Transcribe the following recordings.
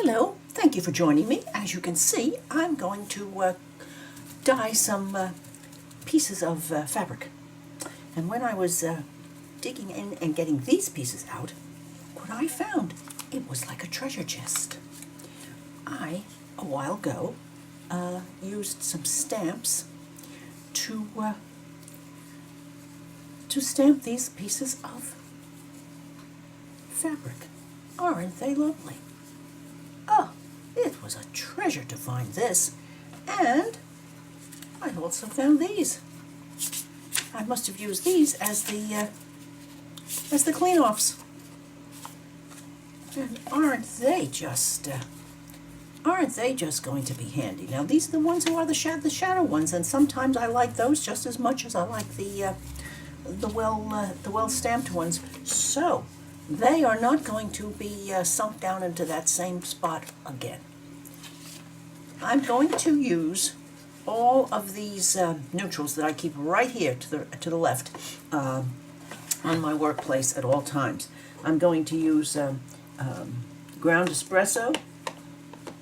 Hello, thank you for joining me. As you can see, I'm going to dye some pieces of fabric. And when I was digging in and getting these pieces out, what I found, it was like a treasure chest. I, a while ago, used some stamps to stamp these pieces of fabric. Aren't they lovely? Oh, it was a treasure to find this. And I also found these. I must have used these as the clean-offs. And aren't they just going to be handy? Now these are the ones who are the shadow ones, and sometimes I like those just as much as I like the well stamped ones. So they are not going to be sunk down into that same spot again. I'm going to use all of these neutrals that I keep right here to the left on my workplace at all times. I'm going to use ground espresso,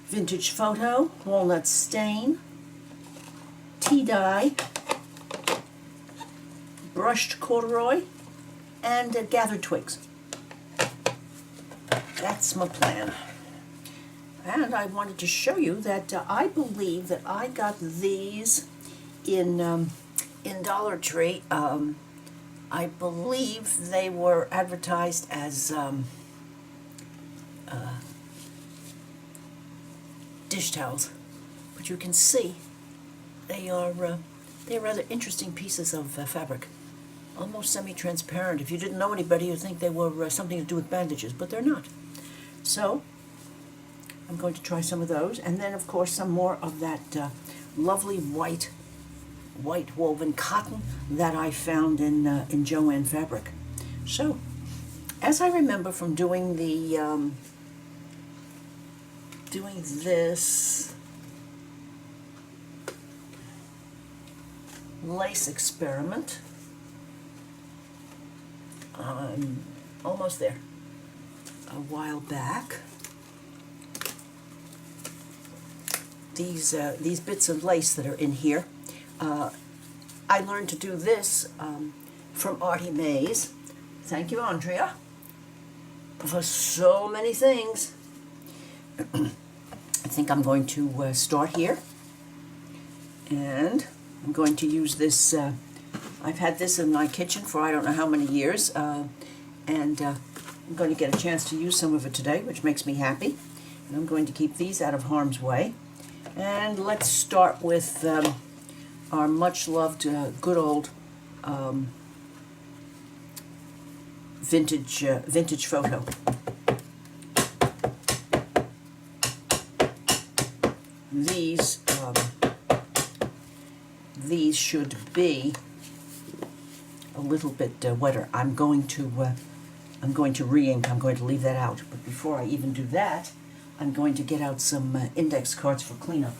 vintage photo, walnut stain, tea dye, brushed corduroy, and gathered twigs. That's my plan. And I wanted to show you that I believe that I got these in Dollar Tree. I believe they were advertised as dish towels, but you can see they're rather interesting pieces of fabric, almost semi-transparent. If you didn't know anybody, you'd think they were something to do with bandages, but they're not. So I'm going to try some of those, and then of course some more of that lovely white woven cotton that I found in Joann Fabric. So, as I remember from doing this lace experiment, I'm almost there. A while back, these bits of lace that are in here, I learned to do this from Artymaze. Thank you, Andrea, for so many things. I think I'm going to start here, and I'm going to use this. I've had this in my kitchen for I don't know how many years, and I'm going to get a chance to use some of it today, which makes me happy. And I'm going to keep these out of harm's way. And let's start with our much-loved, good old vintage photo. These should be a little bit wetter. I'm going to re-ink. I'm going to leave that out. But before I even do that, I'm going to get out some index cards for cleanup.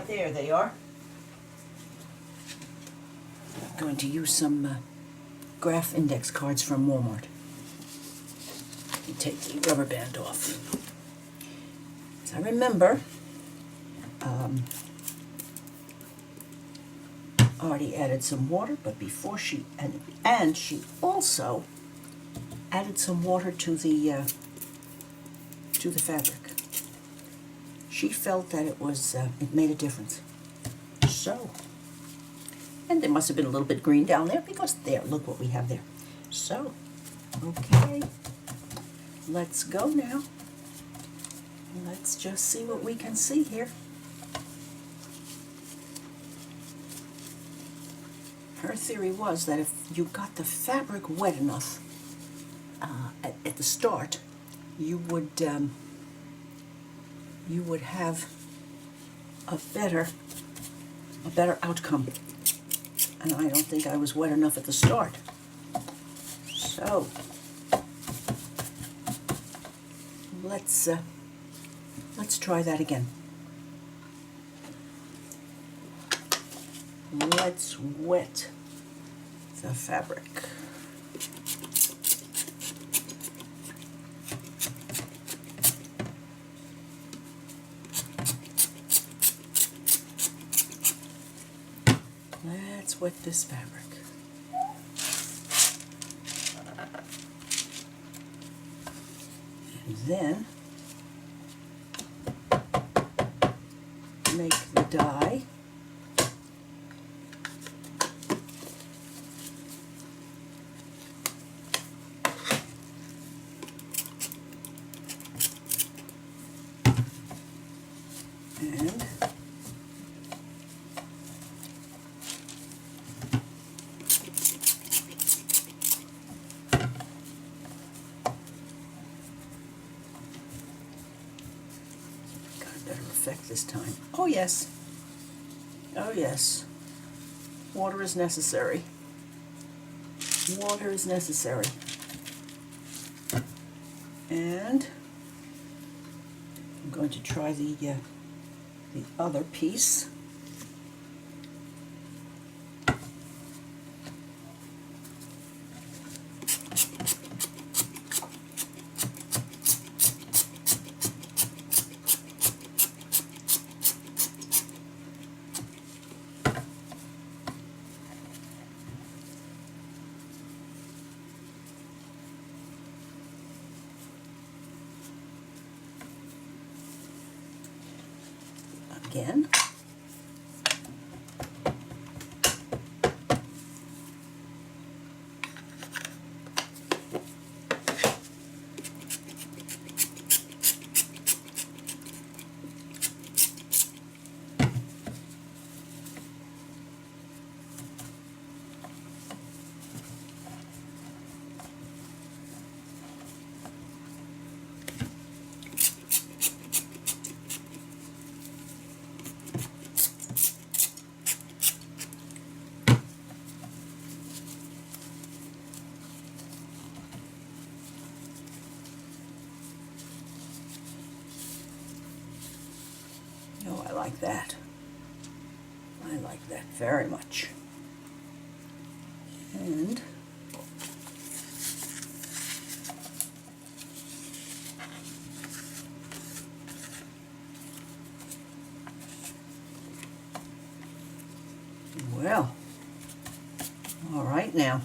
There they are. I'm going to use some graph index cards from Walmart. Let me take the rubber band off. As I remember, already added some water, but before she and she also added some water to the fabric. She felt that it made a difference. So, and there must have been a little bit green down there, because there, look what we have there. So, okay, let's go now. Let's just see what we can see here. Her theory was that if you got the fabric wet enough at the start, you would have a better outcome. And I don't think I was wet enough at the start. So let's try that again. Let's wet the fabric. Let's wet this fabric. And then make the dye. And got a better effect this time. Oh yes. Oh yes. Water is necessary. Water is necessary. And I'm going to try the other piece. Again. Oh, I like that. I like that very much. And well, all right now.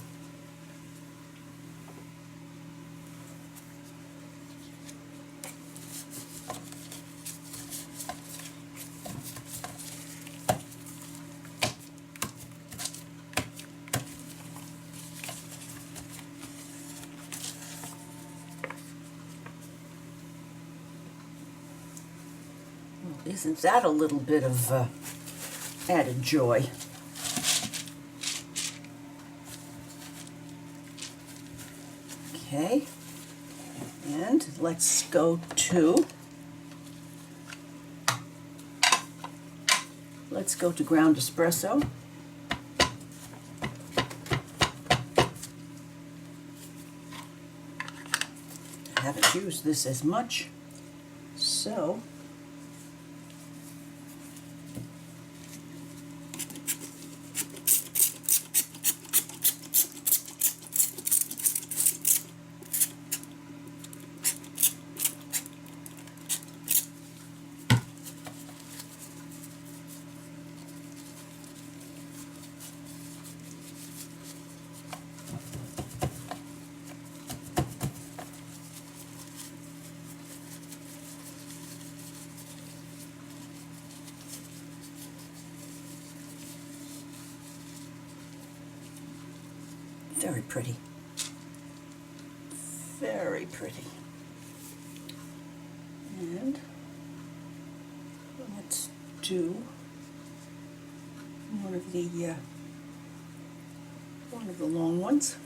Isn't that a little bit of added joy? Okay, and let's go to ground espresso. I haven't used this as much, so very pretty. Very pretty. And let's do one of the long ones.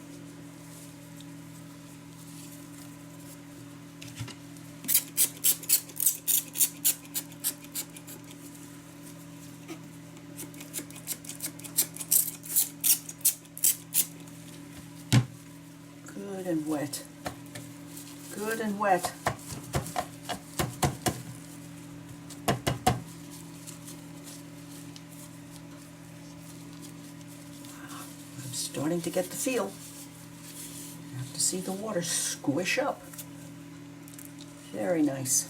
Good and wet. Good and wet. starting to get the feel. You have to see the water squish up. Very nice.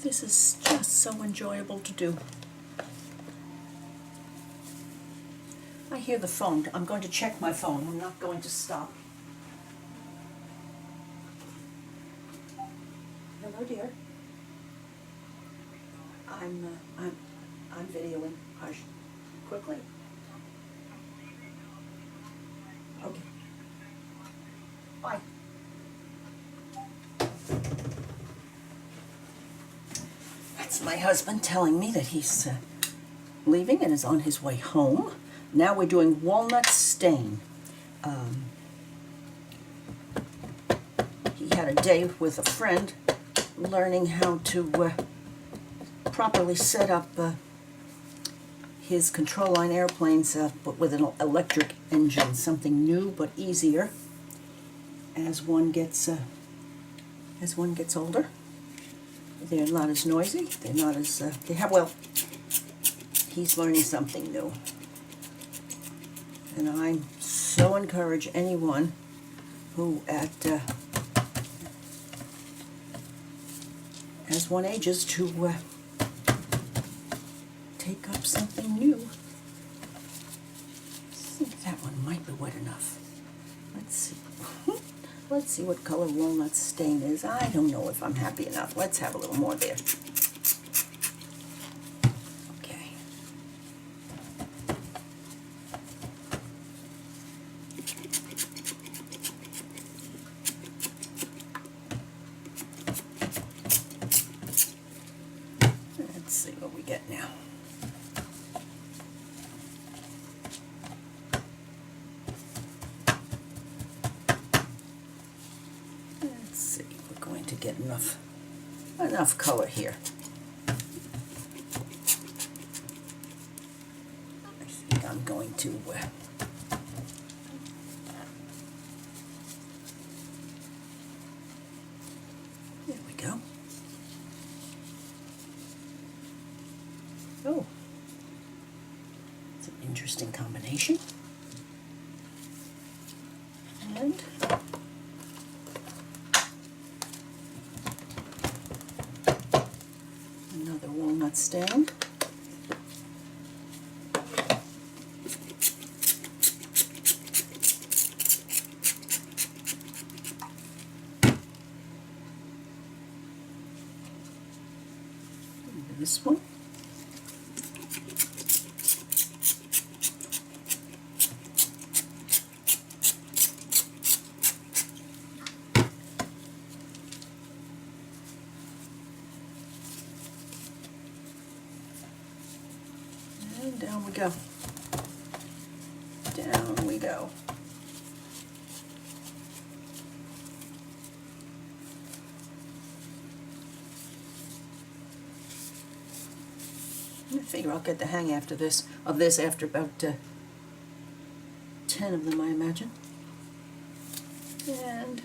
This is just so enjoyable to do. I hear the phone. I'm going to check my phone. I'm not going to stop. Hello, dear. I'm videoing. Hush. Quickly. Okay. Bye. That's my husband telling me that he's leaving and is on his way home. Now we're doing walnut stain. He had a day with a friend learning how to properly set up his control line airplanes but with an electric engine, something new but easier as one gets older. They're not as noisy. They're not as well. He's learning something new, and I so encourage anyone who as one ages to take up something new. I think that one might be wet enough. Let's see. Let's see what color walnut stain is. I don't know if I'm happy enough. Let's have a little more there. Okay. Let's see what we get now. To get enough color here. I think I'm going to there we go. Oh, it's an interesting combination. And another walnut stain. This one. And down we go. Down we go. I figure I'll get the hang after this after about 10 of them, I imagine. And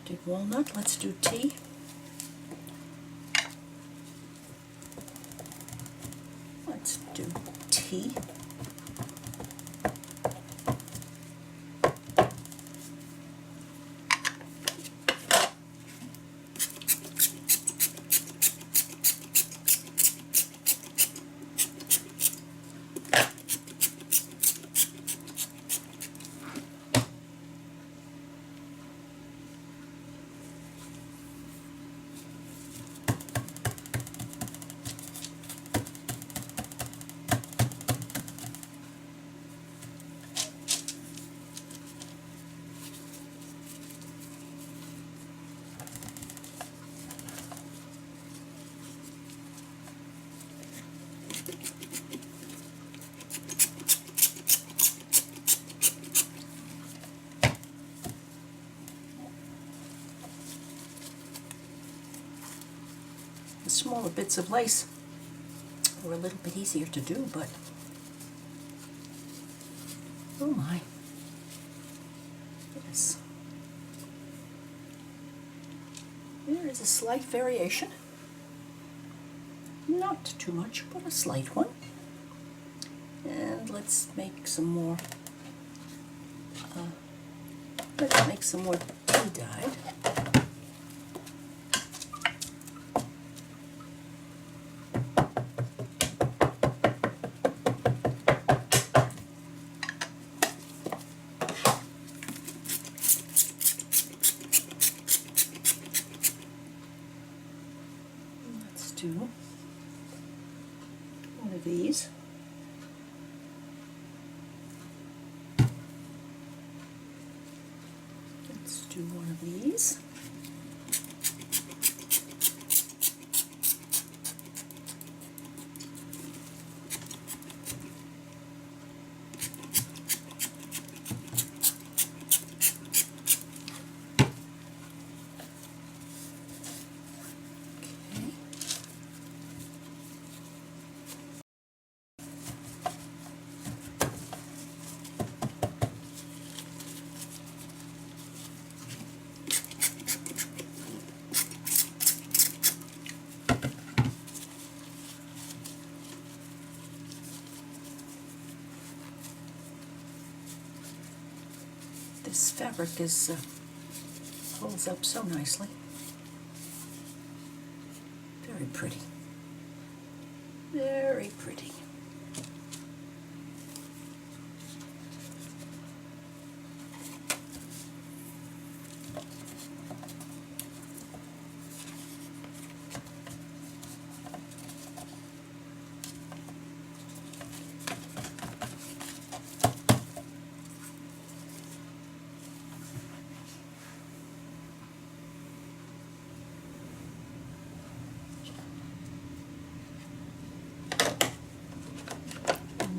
did walnut, let's do tea. Let's do tea. The smaller bits of lace were a little bit easier to do, but oh my. Yes. There is a slight variation. Not too much, but a slight one. And let's make some more. Let's make some more tea dyed. Let's do one of these. Let's do one of these. This fabric is holds up so nicely. Very pretty. Very pretty.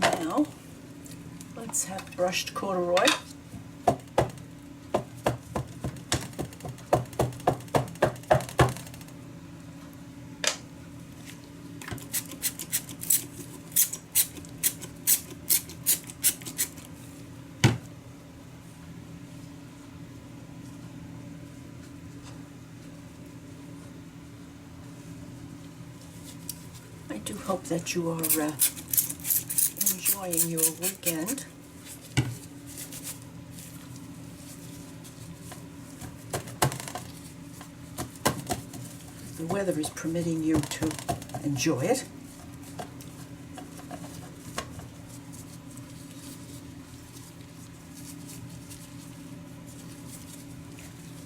Now, let's have brushed corduroy. I do hope that you are enjoying your weekend. The weather is permitting you to enjoy it.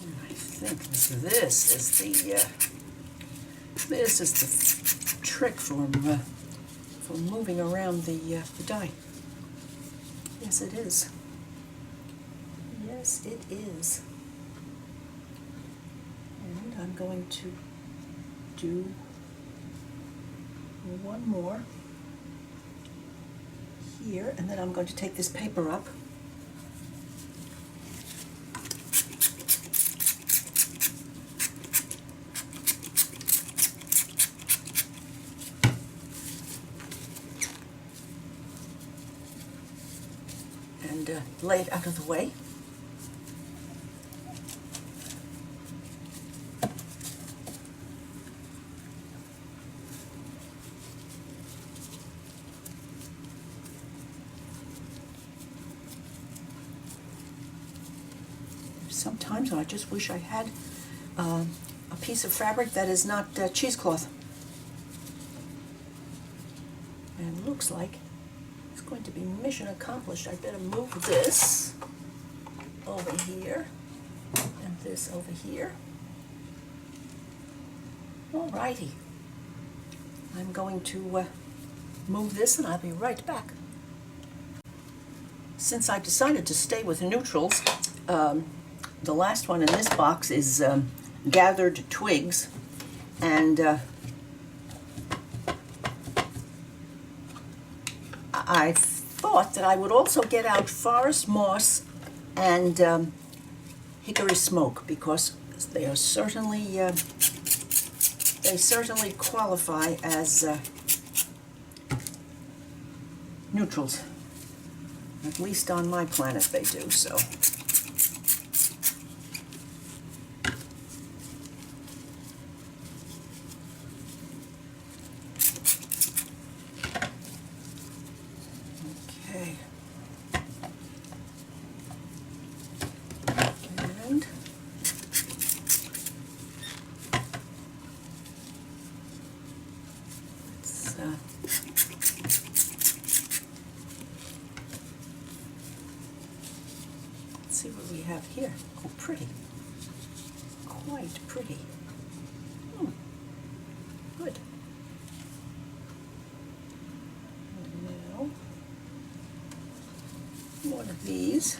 And I think this is the trick for moving around the dye. Yes, it is. Yes, it is. And I'm going to do one more here, and then I'm going to take this paper up. And lay it out of the way. Sometimes I just wish I had a piece of fabric that is not cheesecloth. And it looks like it's going to be mission accomplished. I better move this over here and this over here. Alrighty. I'm going to move this and I'll be right back. Since I decided to stay with neutrals, the last one in this box is gathered twigs, and I thought that I would also get out forest moss and hickory smoke, because they are certainly they certainly qualify as neutrals. At least on my planet they do so. Okay. And let's see what we have here. Oh, pretty. Quite pretty. Good. And now, one of these.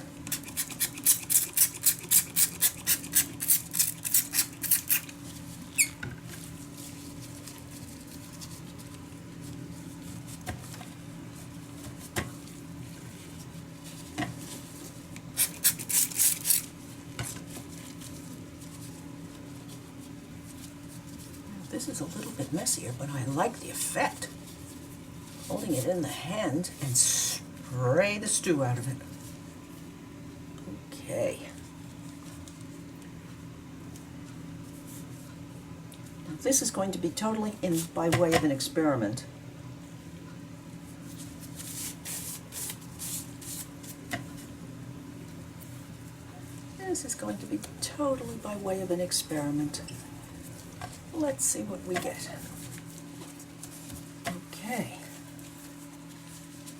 This is a little bit messier, but I like the effect. Holding it in the hand and spray the stew out of it. Okay. Now this is going to be totally in by way of an experiment. This is going to be totally by way of an experiment. Let's see what we get. Okay.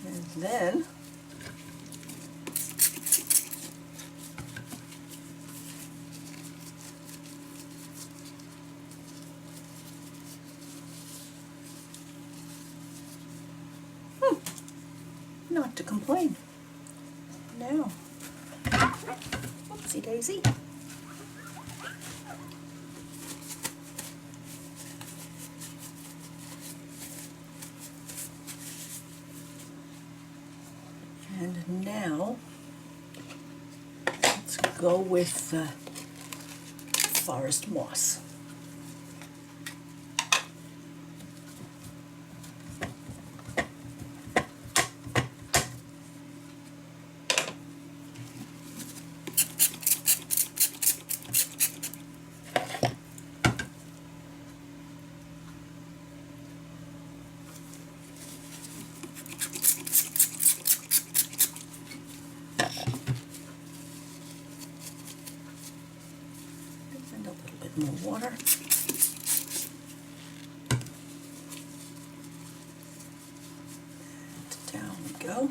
And then not to complain. Now, whoopsie daisy. And now, let's go with forest moss. More water. And down we go.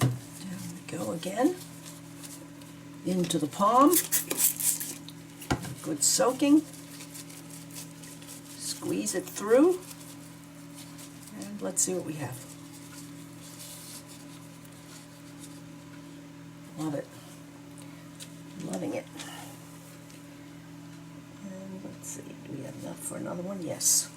Down we go again. Into the palm. Good soaking. Squeeze it through. And let's see what we have. Love it. Loving it. And let's see, do we have enough for another one? Yes.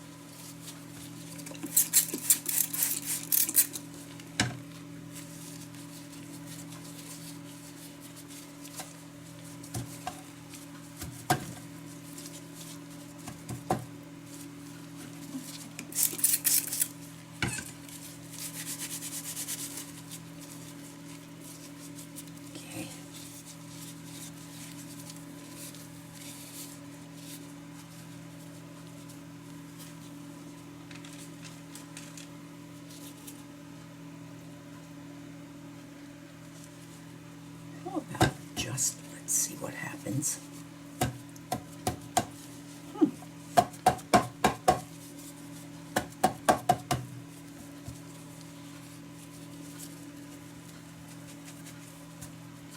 How about just, let's see what happens.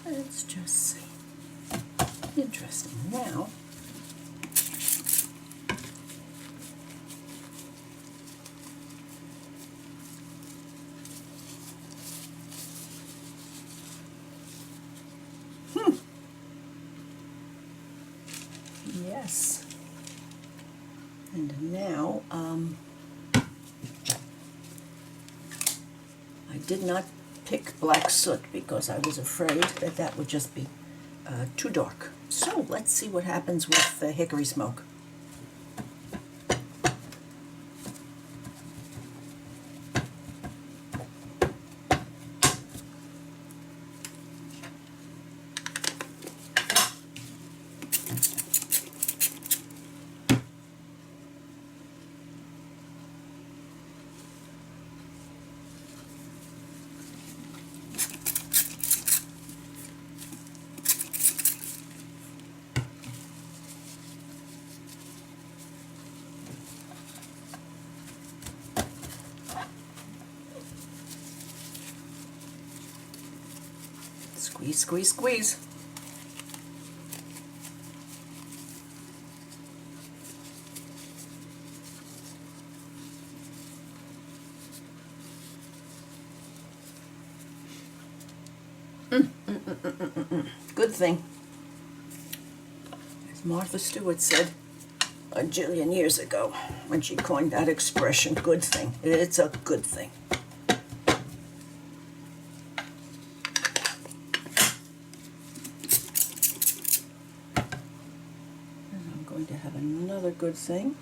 Let's just see. Interesting. Now, Yes. And now, I did not pick black soot because I was afraid that that would just be too dark. So let's see what happens with hickory smoke. Squeeze, squeeze, squeeze. Good thing. As Martha Stewart said a jillion years ago when she coined that expression, good thing. It's a good thing. To have another good thing.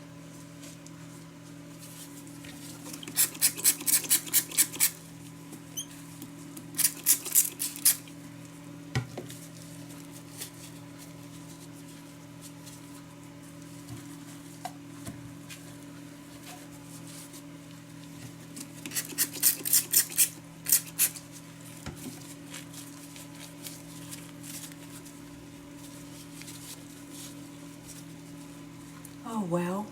Oh, wow.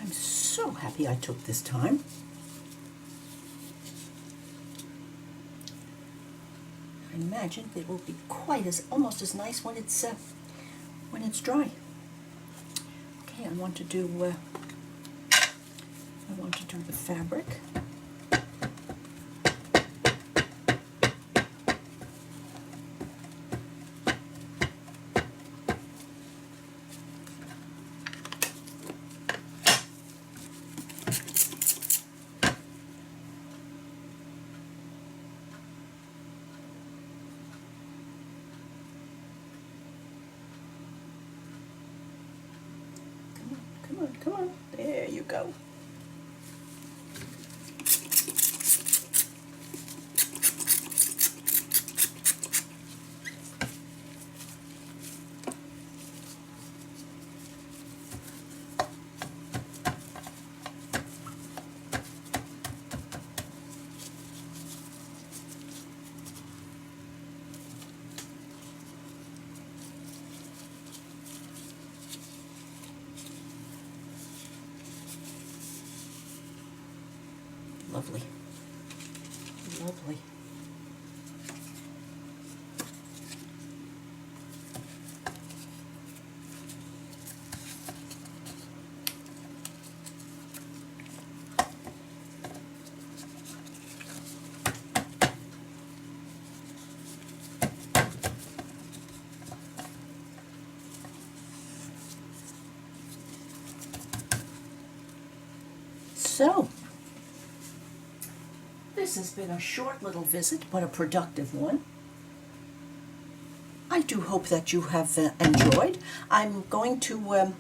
I'm so happy I took this time. I imagine it will be almost as nice when it's dry. Okay, I want to do the fabric. Come on. There you go. Lovely. Lovely. So, this has been a short little visit, but a productive one. I do hope that you have enjoyed. I'm going to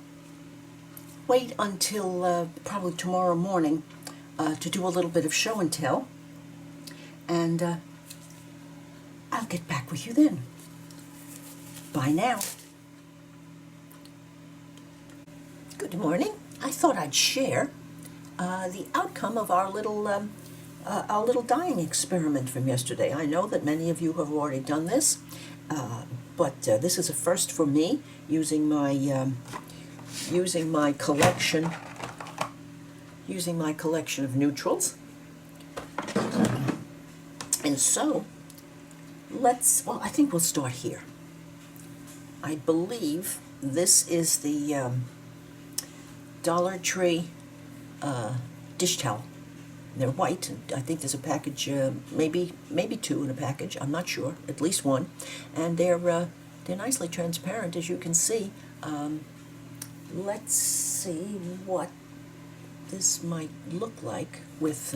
wait until probably tomorrow morning to do a little bit of show and tell, and I'll get back with you then. Bye now. Good morning. I thought I'd share the outcome of our little dyeing experiment from yesterday. I know that many of you have already done this, but this is a first for me, using my collection of neutrals. And so I think we'll start here. I believe this is the Dollar Tree dish towel. They're white. I think there's a package, maybe two in a package. I'm not sure. At least one, and they're nicely transparent, as you can see. Let's see what this might look like with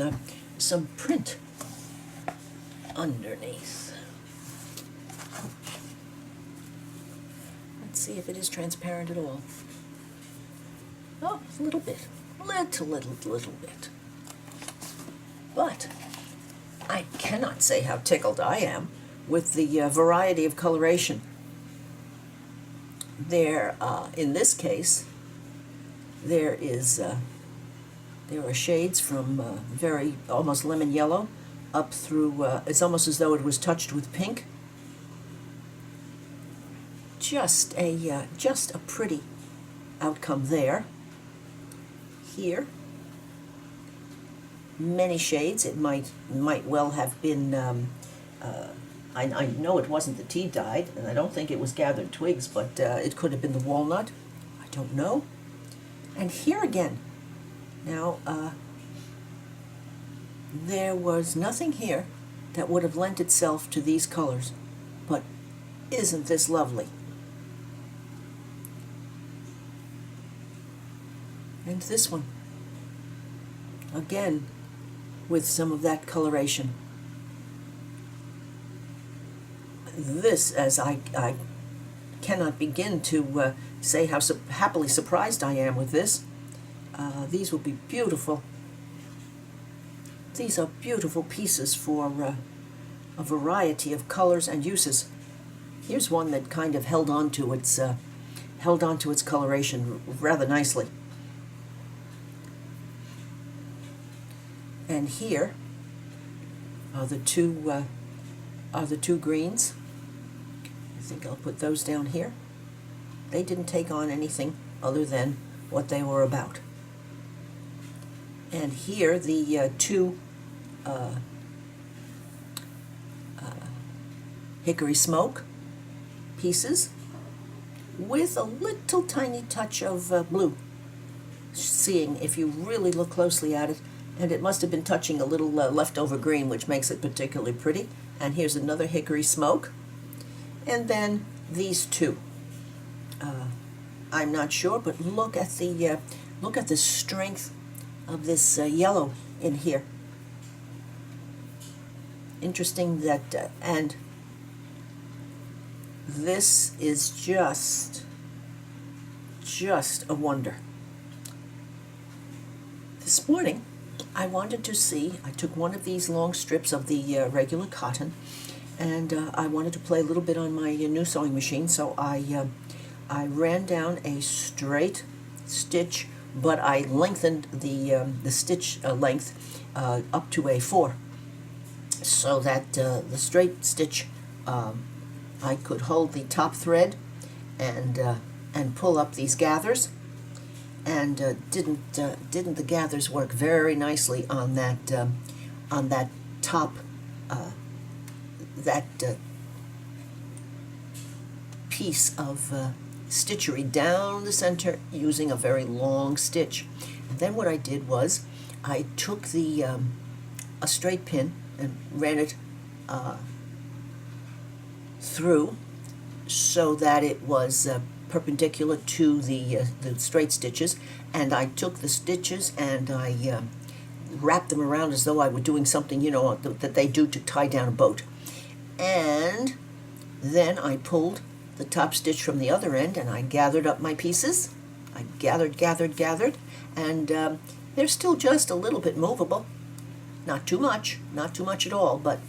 some print underneath. Let's see if it is transparent at all. Oh, a little bit. Little bit. But I cannot say how tickled I am with the variety of coloration. There, in this case, there are shades from very almost lemon yellow up through. It's almost as though it was touched with pink. Just a pretty outcome there. Here, many shades. It might well have been. I know it wasn't the tea dyed, and I don't think it was gathered twigs, but it could have been the walnut. I don't know. And here again, now there was nothing here that would have lent itself to these colors, but isn't this lovely? And this one, again, with some of that coloration. This, as I cannot begin to say how happily surprised I am with this. These will be beautiful. These are beautiful pieces for a variety of colors and uses. Here's one that kind of held on to its coloration rather nicely. And here are the two greens. I think I'll put those down here. They didn't take on anything other than what they were about. And here the two hickory smoke pieces with a little tiny touch of blue. Seeing if you really look closely at it, and it must have been touching a little leftover green, which makes it particularly pretty. And here's another hickory smoke. And then these two. I'm not sure, but look at the strength of this yellow in here. Interesting that, and this is just a wonder. This morning, I wanted to see, I took one of these long strips of the regular cotton, and I wanted to play a little bit on my new sewing machine, so I ran down a straight stitch, but I lengthened the stitch length up to a 4, so that the straight stitch, I could hold the top thread and pull up these gathers. And didn't the gathers work very nicely on that top piece of stitchery down the center using a very long stitch. And then what I did was I took a straight pin and ran it through so that it was perpendicular to the straight stitches, and I took the stitches and I wrapped them around as though I were doing something, you know, that they do to tie down a boat. And then I pulled the top stitch from the other end and I gathered up my pieces. I gathered, and they're still just a little bit movable. Not too much at all, but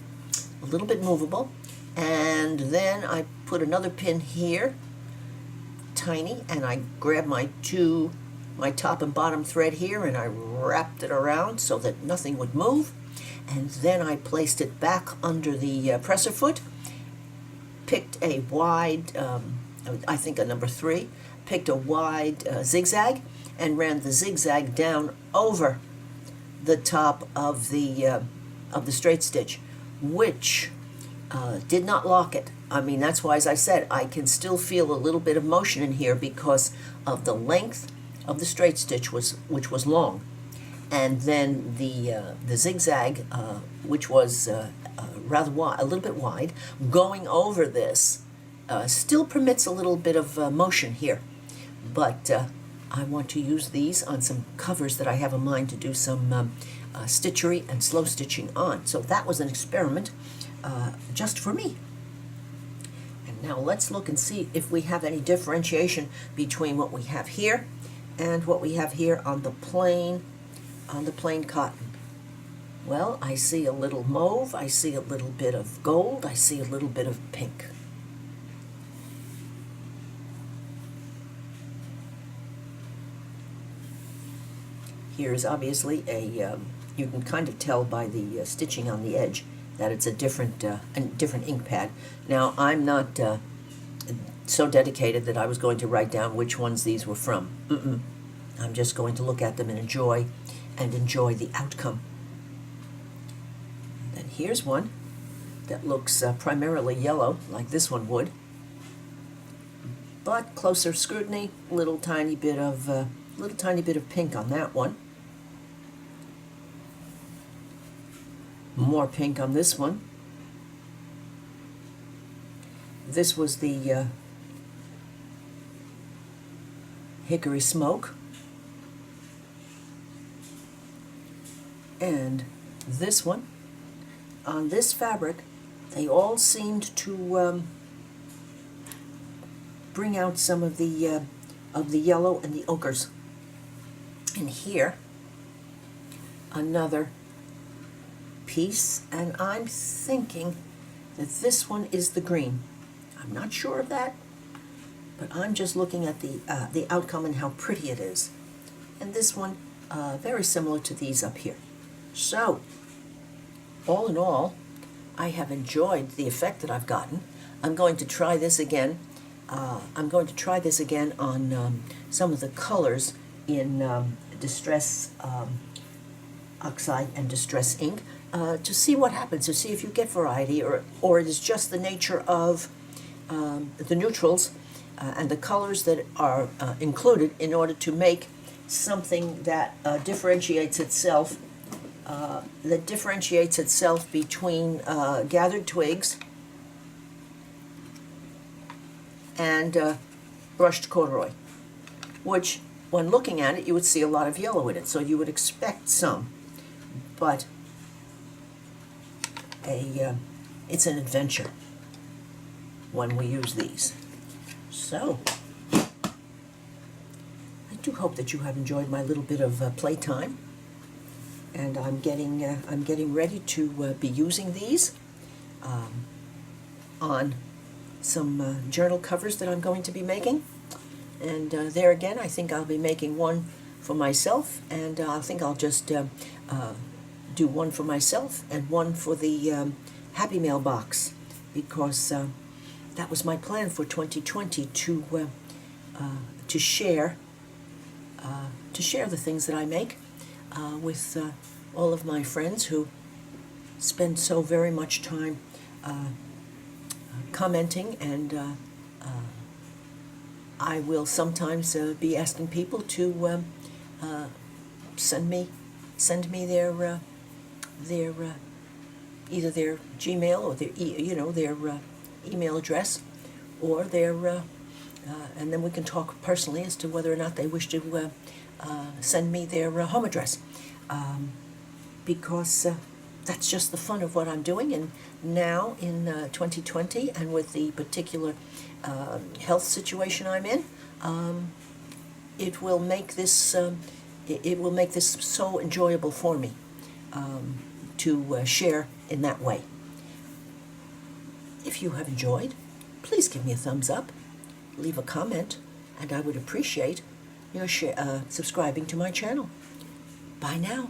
a little bit movable. And then I put another pin here, tiny, and I grabbed my top and bottom thread here, and I wrapped it around so that nothing would move. And then I placed it back under the presser foot, picked a wide, I think a number 3, picked a wide zigzag, and ran the zigzag down over the top of the straight stitch, which did not lock it. I mean, that's why, as I said, I can still feel a little bit of motion in here because of the length of the straight stitch, which was long, and then the zigzag, which was rather wide, a little bit wide, going over this, still permits a little bit of motion here. but I want to use these on some covers that I have in mind to do some stitchery and slow stitching on. So that was an experiment just for me. And now let's look and see if we have any differentiation between what we have here and what we have here on the plain cotton. Well, I see a little mauve, I see a little bit of gold, I see a little bit of pink. Here's obviously you can kind of tell by the stitching on the edge that it's a different ink pad. Now, I'm not so dedicated that I was going to write down which ones these were from. I'm just going to look at them and enjoy the outcome. And then here's one that looks primarily yellow, like this one would, but closer scrutiny, little tiny bit of pink on that one. More pink on this one. This was the hickory smoke. And this one, on this fabric, they all seemed to bring out some of the yellow and the ochres. And here, another piece, and I'm thinking that this one is the green. I'm not sure of that, but I'm just looking at the outcome and how pretty it is. And this one, very similar to these up here. So, all in all, I have enjoyed the effect that I've gotten. I'm going to try this again. I'm going to try this again on some of the colors in Distress Oxide and Distress Ink to see what happens, to see if you get variety, or it is just the nature of the neutrals and the colors that are included in order to make something that differentiates itself between gathered twigs and brushed corduroy, which, when looking at it, you would see a lot of yellow in it, so you would expect some, but it's an adventure when we use these. So, I do hope that you have enjoyed my little bit of playtime, and I'm getting ready to be using these on some journal covers that I'm going to be making. And there again, I think I'll be making one for myself, and I think I'll just do one for myself and one for the Happy Mail box, because that was my plan for 2020 to share the things that I make with all of my friends who spend so very much time commenting, and I will sometimes be asking people to send me their either their Gmail or their email address, or their and then we can talk personally as to whether or not they wish to send me their home address, because that's just the fun of what I'm doing. And now in 2020, and with the particular health situation I'm in, it will make this so enjoyable for me to share in that way. If you have enjoyed, please give me a thumbs up, leave a comment, and I would appreciate your subscribing to my channel. Bye now.